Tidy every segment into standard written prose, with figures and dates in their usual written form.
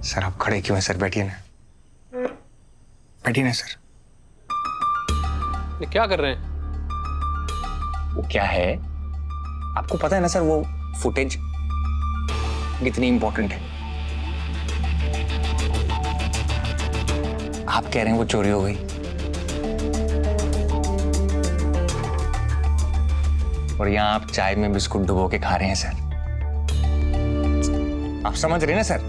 Sir आप खड़े क्यों हैं सर? बैठिए ना, बैठिए ना सर। ये क्या कर रहे हैं? वो क्या है, आपको पता है ना सर, वो फुटेज कितनी इंपॉर्टेंट है। आप कह रहे हैं वो चोरी हो गई, और यहां आप चाय में बिस्कुट डुबो के खा रहे हैं सर। आप समझ रहे हैं ना सर?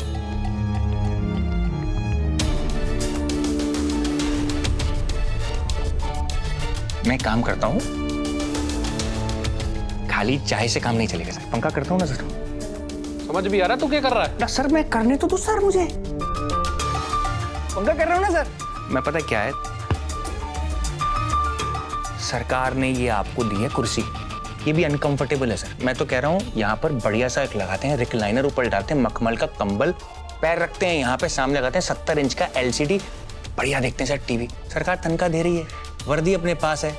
मैं काम करता हूं, खाली चाय से काम नहीं चलेगा सर। पंखा करता हूं ना सर। समझ भी आ रहा है तू क्या कर रहा है? ना सर, मैं करने तो दो सर मुझे। पंखा कर रहा हूं ना सर। मैं पता क्या है, सरकार ने ये आपको दी है कुर्सी, ये भी अनकंफर्टेबल है सर। मैं तो कह रहा हूँ यहाँ पर बढ़िया सा एक लगाते हैं रिक्लाइनर, ऊपर डालते हैं मखमल का कंबल, पैर रखते हैं यहाँ पे, सामने लगाते हैं 70 इंच का LCD, बढ़िया देखते हैं सर टीवी। सरकार तनख्वाह दे रही है, वर्दी अपने पास है,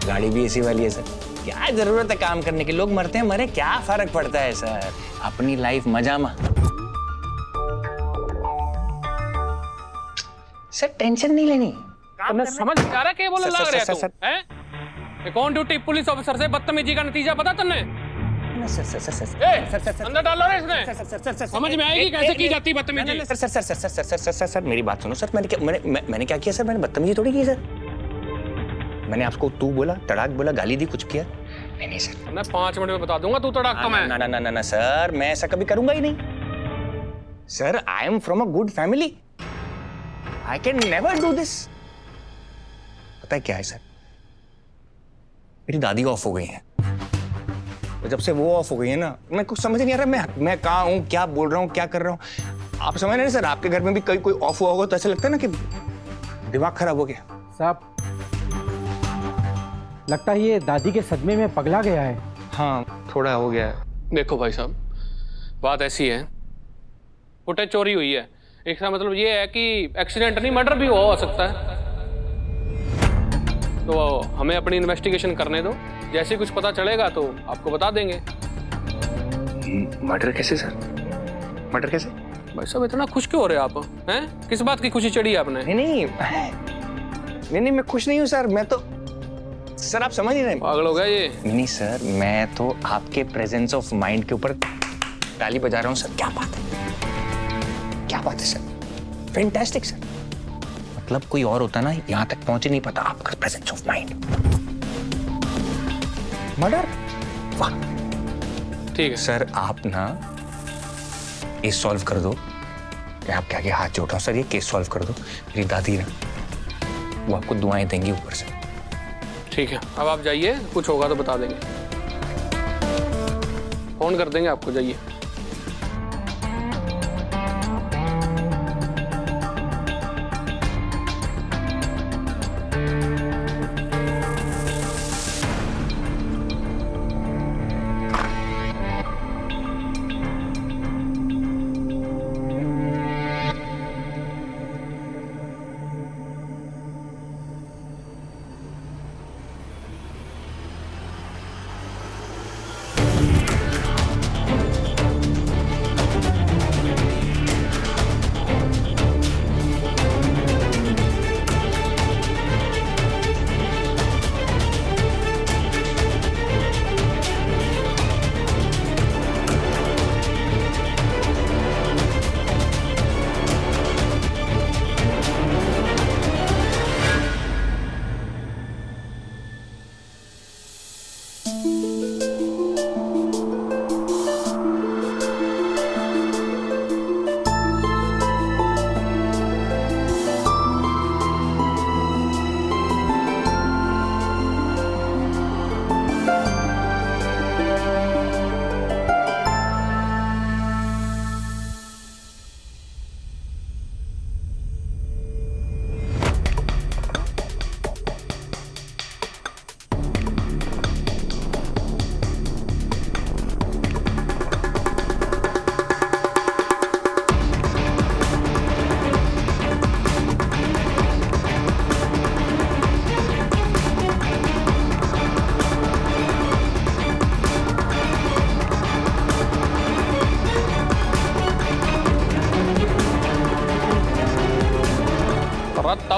गाड़ी भी एसी वाली है सर। क्या जरूरत है काम करने की? लोग मरते हैं, मरे, क्या फर्क पड़ता है सर? अपनी लाइफ मजा में सर, टेंशन नहीं लेनी। तुमने समझ आ रहा है क्या बोलने लग रहा है तू? हैं? ये कौन ड्यूटी पुलिस ऑफिसर से बदतमीजी का नतीजा पता तुमने? अंदर डालो रे इसने। समझ में आएगी कैसे की जाती है बदतमीजी? सर मेरी बात सुनो सर। मैंने क्या किया सर? मैंने बदतमीजी थोड़ी की सर। मैंने आपको तू बोला, तड़ाक बोला, गाली दी, कुछ किया? नहीं सर। मैं 5 मिनट में बता दूंगा तू तड़ाक कम है। ना सर, मैं ऐसा कभी करूंगा ही नहीं sir. I am from a good family, I can never do this. पता है क्या है सर, मेरी दादी ऑफ हो गई है, तो जब से वो ऑफ हो गई है ना, मैं कुछ समझ नहीं आ रहा मैं कहाँ हूँ, क्या बोल रहा हूँ, क्या कर रहा हूँ। आप समझ रहे हैं सर? आपके घर में भी कोई ऑफ हुआ होगा तो ऐसा लगता है ना कि दिमाग खराब हो गया। साहब लगता है ये दादी के सदमे में पगला गया है। हाँ, थोड़ा हो गया है। देखो भाई साहब, बात ऐसी है, फुटेज चोरी हुई है, इसका मतलब ये है कि एक्सीडेंट नहीं, मर्डर भी हो सकता है। तो हमें अपनी इन्वेस्टिगेशन करने दो, जैसे कुछ पता चलेगा तो आपको बता देंगे। मर्डर कैसे सर? मर्डर कैसे? भाई साहब इतना खुश क्यों हो रहे आप? हैं? किस बात की खुशी चढ़ी आपने? नहीं, मैं खुश नहीं हूँ सर। मैं तो सर, आप समझ ही नहीं। पागल हो गया ये? नहीं सर, मैं तो आपके प्रेजेंस ऑफ माइंड के ऊपर ताली बजा रहा हूँ सर। क्या बात है, क्या बात है सर, फैंटास्टिक सर। मतलब कोई और होता ना, यहाँ तक पहुंच ही नहीं पाता। आपका प्रेजेंस ऑफ माइंड, मर्डर, वाह। ठीक है सर, आप ना केस सॉल्व कर दो। मैं आपके आगे हाथ जोड़ रहा हूँ सर, ये केस सॉल्व कर दो। मेरी दादी ना, वो आपको दुआएं देंगी ऊपर से। ठीक है, अब आप जाइए, कुछ होगा तो बता देंगे, फोन कर देंगे आपको। जाइए।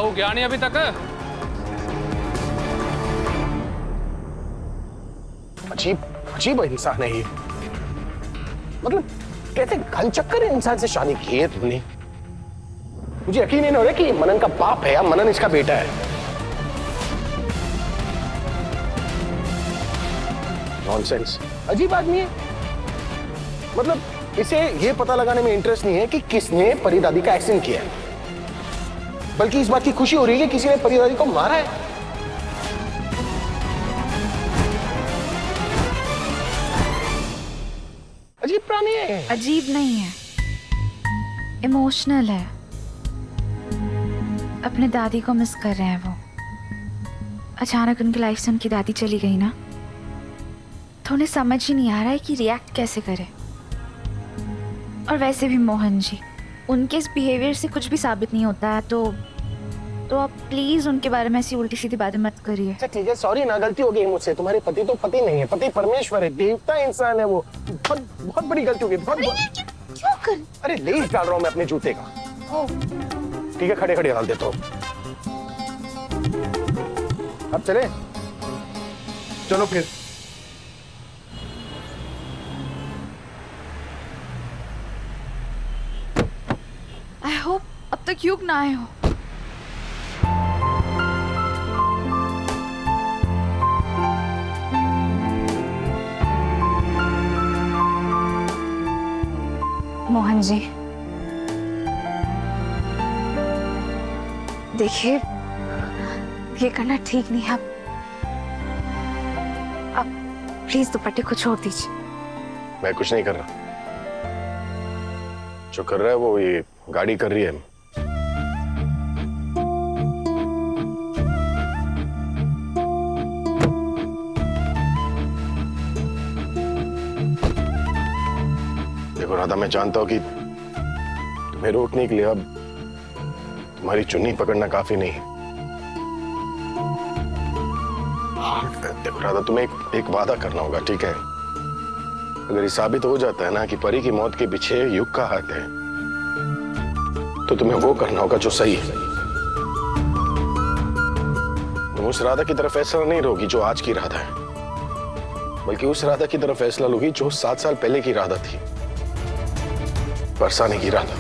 बहू गया नहीं अभी तक? अजीब अजीब इंसान है ये। मतलब कैसे घल चक्कर इंसान से शादी की है तुमने? मुझे यकीन नहीं हो रहा कि मनन का बाप है या मनन इसका बेटा है। नॉनसेंस, अजीब आदमी है। मतलब इसे ये पता लगाने में इंटरेस्ट नहीं है कि किसने परी दादी का एक्सीडेंट किया है, बल्कि इस बात की खुशी हो रही है कि किसी ने परी दादी को मारा है। अजीब प्राणी है। अजीब नहीं है, इमोशनल है। अपने दादी को मिस कर रहे हैं वो। अचानक उनकी लाइफ से उनकी दादी चली गई ना, तो उन्हें समझ ही नहीं आ रहा है कि रिएक्ट कैसे करे। और वैसे भी मोहन जी, उनके इस बिहेवियर से कुछ भी साबित नहीं होता है, तो आप प्लीज उनके बारे में ऐसी उल्टी सीधी बातें मत करिए। अच्छा ठीक है, सॉरी ना, गलती हो गई मुझसे। तुम्हारे पति तो पति नहीं है, पति परमेश्वर है, देवता इंसान है वो। बहुत बहुत बड़ी गलती हो गई, बहुत। क्यों कर? अरे लेस डाल रहा हूं मैं अपने जूते का। ठीक है, खड़े खड़े डाल देता हूं। अब चले, चलो फिर। आई होप अब तक युग ना आए हो। मोहन जी, देखिए ये करना ठीक नहीं है। आप प्लीज दुपट्टे को छोड़ दीजिए। मैं कुछ नहीं कर रहा, जो कर रहा है वो ये गाड़ी कर रही है। देखो राधा, मैं जानता हूं कि तुम्हें रोकने के लिए अब तुम्हारी चुन्नी पकड़ना काफी नहीं है। देखो राधा, तुम्हें एक वादा करना होगा, ठीक है? अगर ये साबित हो जाता है ना कि परी की मौत के पीछे युग का हाथ है, तो तुम्हें वो करना होगा जो सही है। तुम उस राधा की तरफ फैसला नहीं लोगी जो आज की राधा है, बल्कि उस राधा की तरफ फैसला लोगी जो 7 साल पहले की राधा थी, बरसाने की राधा।